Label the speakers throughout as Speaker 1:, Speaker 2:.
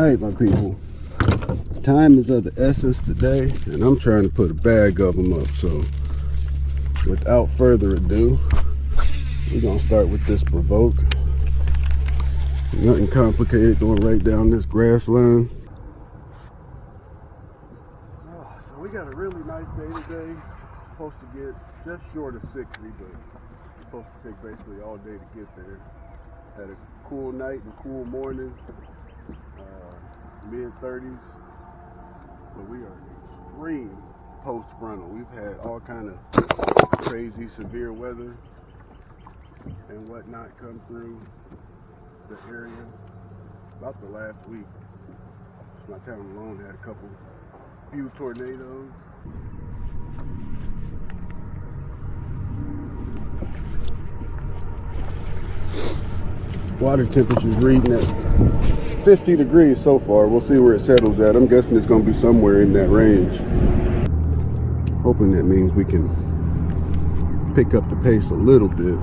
Speaker 1: right, my people. Time is of the essence today, and I'm trying to put a bag of them up. So, without further ado, we're gonna start with this Provoke. Nothing complicated, going right down this grass line. So we got a really nice day today. Supposed to get just short of 60, but it's supposed to take basically all day to get there. Had a cool night and cool morning, mid-30s, but we are extreme post-frontal. We've had all kind of crazy severe weather and whatnot come through the area about the last week. My town alone had a few tornadoes. Water temperature's reading at 50 degrees so far. We'll see where it settles at. I'm guessing it's going to be somewhere in that range. Hoping that means we can pick up the pace a little bit.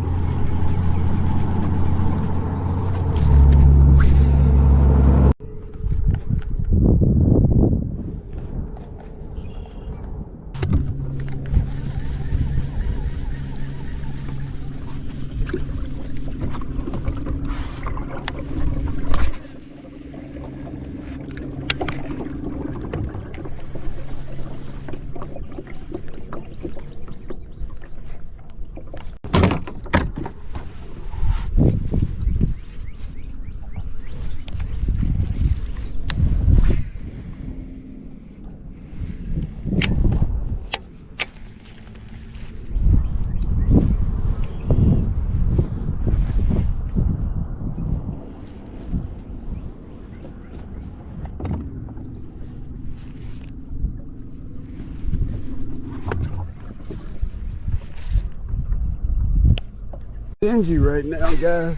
Speaker 1: Stingy right now, guys,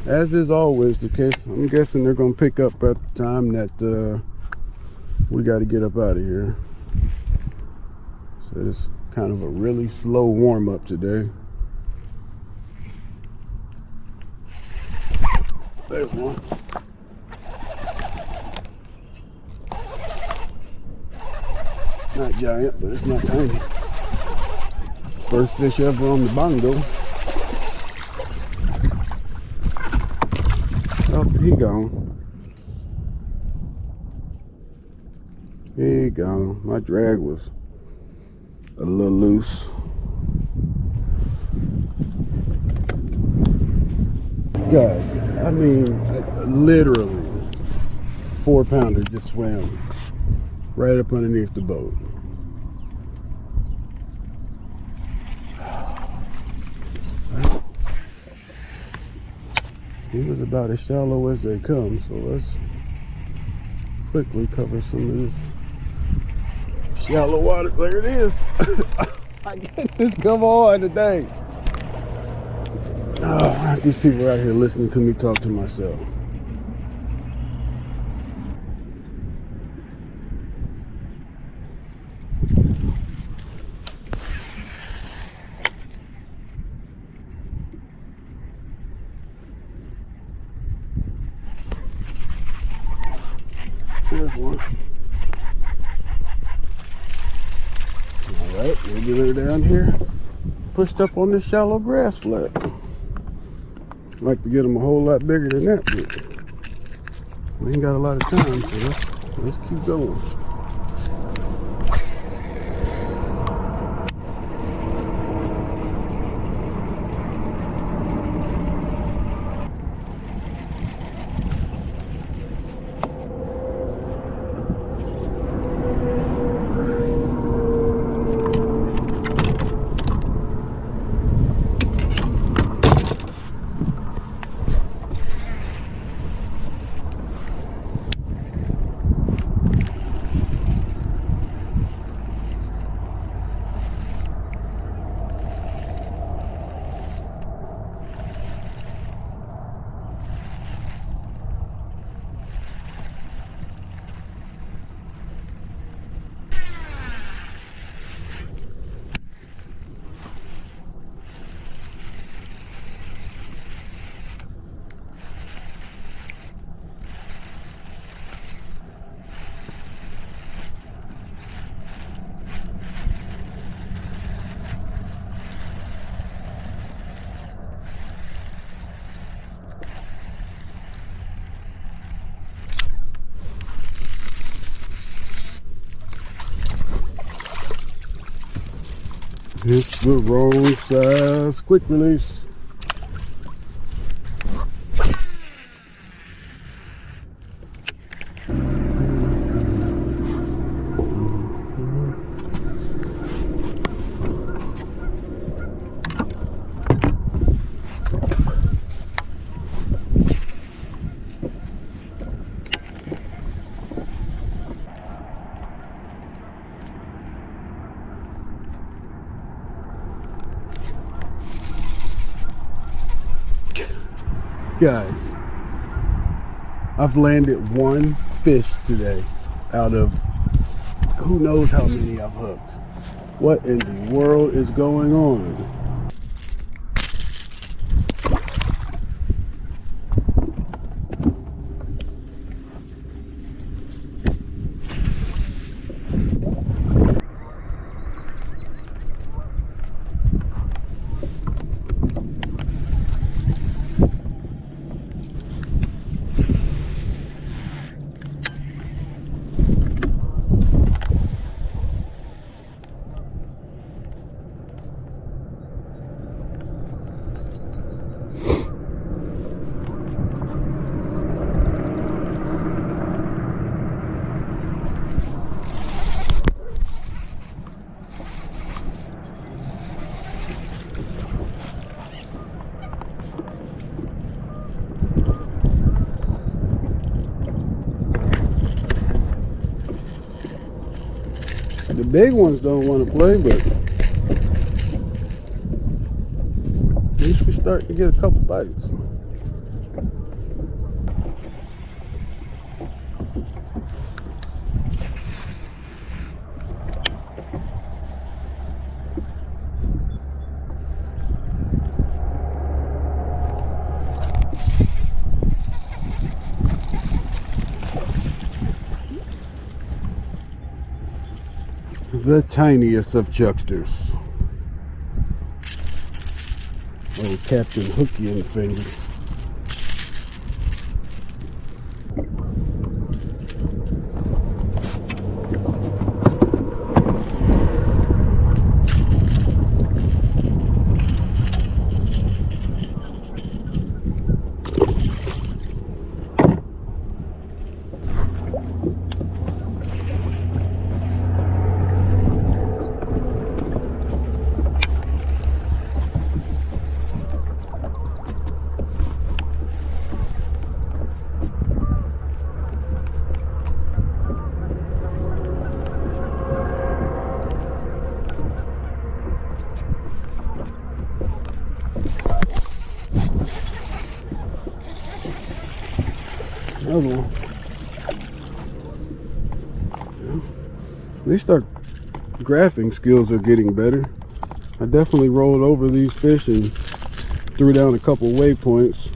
Speaker 1: as is always the case. I'm guessing they're gonna pick up at the time that we got to get up out of here. So it's kind of a really slow warm-up today. There's one. Not giant, but it's not tiny. First fish ever on the Bongo. Oh, he gone. He gone. My drag was a little loose. Guys, I mean, literally 4-pounder just swam right up underneath the boat. He was about as shallow as they come, so let's quickly cover some of this shallow water. There it is. I get this come on today. Oh, these people out here listening to me talk to myself. There's one. Alright, we'll get her down here. Pushed up on this shallow grass flat. I'd like to get them a whole lot bigger than that, but we ain't got a lot of time, so let's keep going. It's the wrong size. Quick release. Guys, I've landed one fish today out of who knows how many I've hooked. What in the world is going on? The big ones don't want to play, but at least we're starting to get a couple bites. The tiniest of chucksters. Oh, Captain Hooky in the finger. Another one. At least our graphing skills are getting better. I definitely rolled over these fish and threw down a couple waypoints.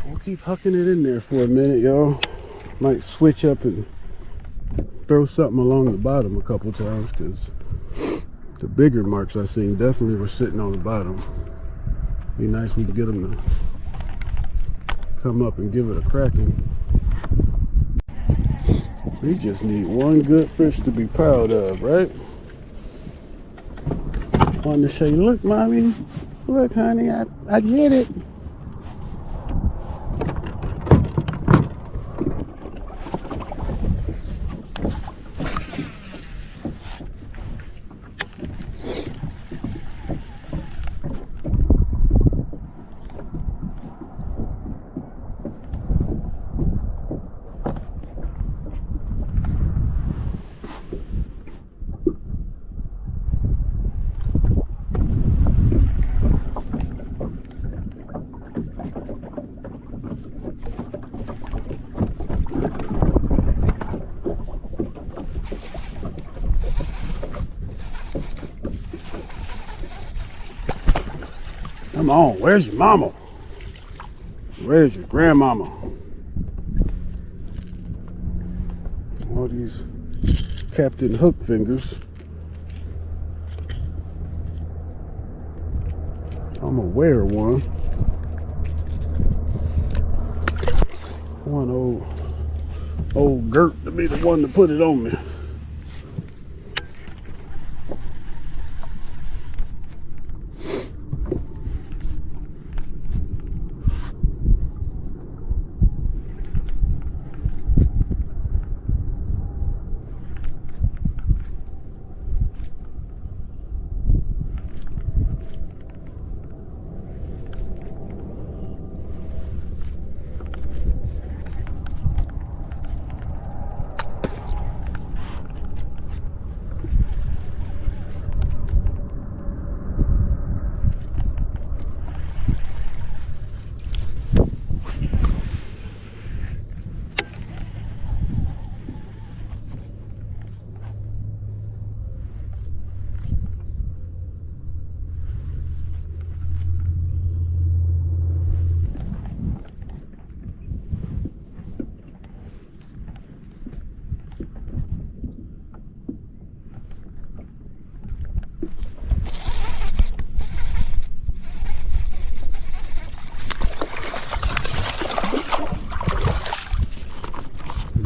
Speaker 1: We'll keep hucking it in there for a minute, y'all. Might switch up and throw something along the bottom a couple times, because the bigger marks I seen definitely were sitting on the bottom. Be nice we can get them to come up and give it a cracking. We just need one good fish to be proud of, right? Wanted to say, look, mommy, look, honey, I get it. Come on, where's your mama? Where's your grandmama? All these Captain Hook fingers. I'm aware of one. One old Gert to be the one to put it on me.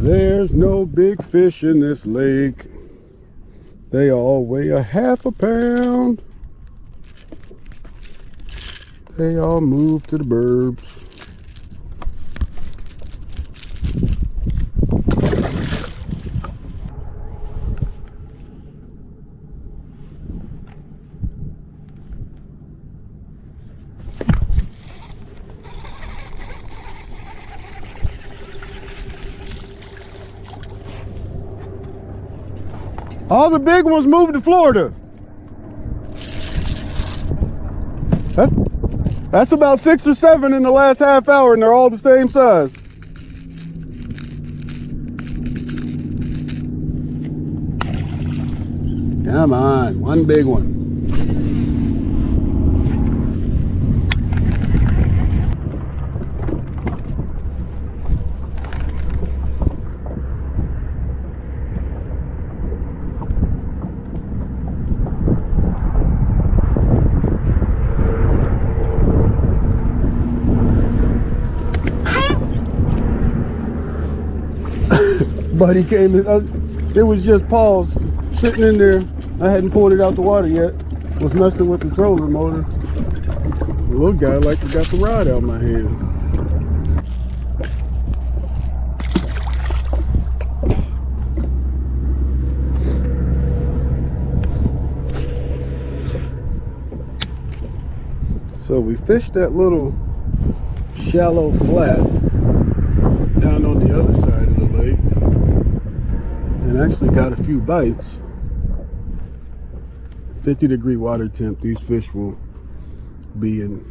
Speaker 1: There's no big fish in this lake. They all weigh a half a pound. They all move to the burbs. All the big ones moved to Florida. That's about 6 or 7 in the last half hour, and they're all the same size. Come on, one big one. Buddy came in, it was just paws sitting in there. I hadn't pulled it out the water yet. Was messing with the trolling motor. The little guy like got the rod out of my hand. So we fished that little shallow flat down on the other side of the lake and actually got a few bites. 50-degree water temp, these fish will be in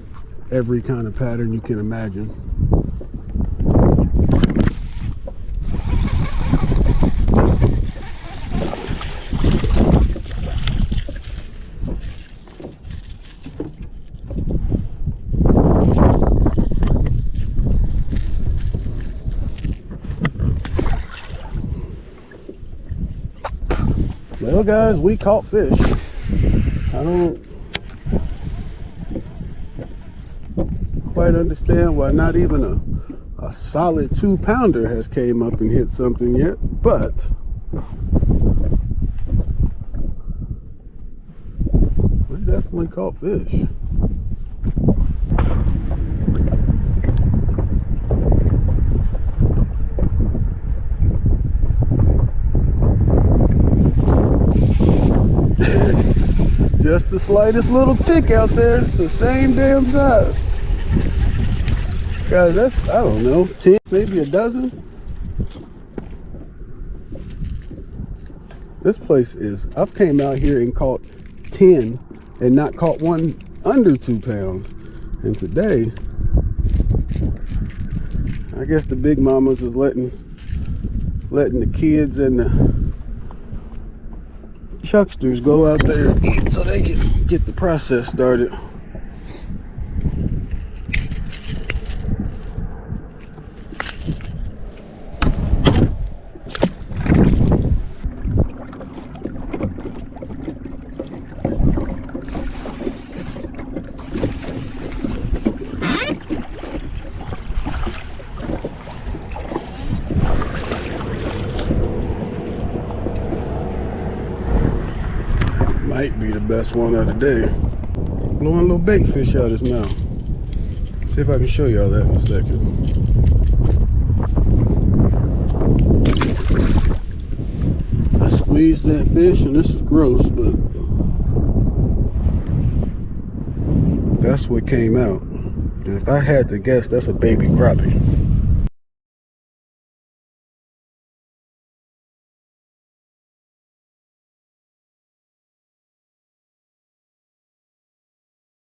Speaker 1: every kind of pattern you can imagine. Well guys, we caught fish. I don't quite understand why not even a solid 2-pounder has came up and hit something yet, but we definitely caught fish. Just the slightest little tick out there. It's the same damn size. Guys, that's, I don't know, 10, maybe a dozen. This place is, I've came out here and caught 10 and not caught one under 2 pounds. And today, I guess the big mamas is letting the kids and the chucksters go out there and eat so they can get the process started. might be the best one of the day. Blowing a little bait fish out his mouth. See if I can show y'all that in a second. I squeezed that fish, and this is gross, but that's what came out. And if I had to guess, that's a baby crappie.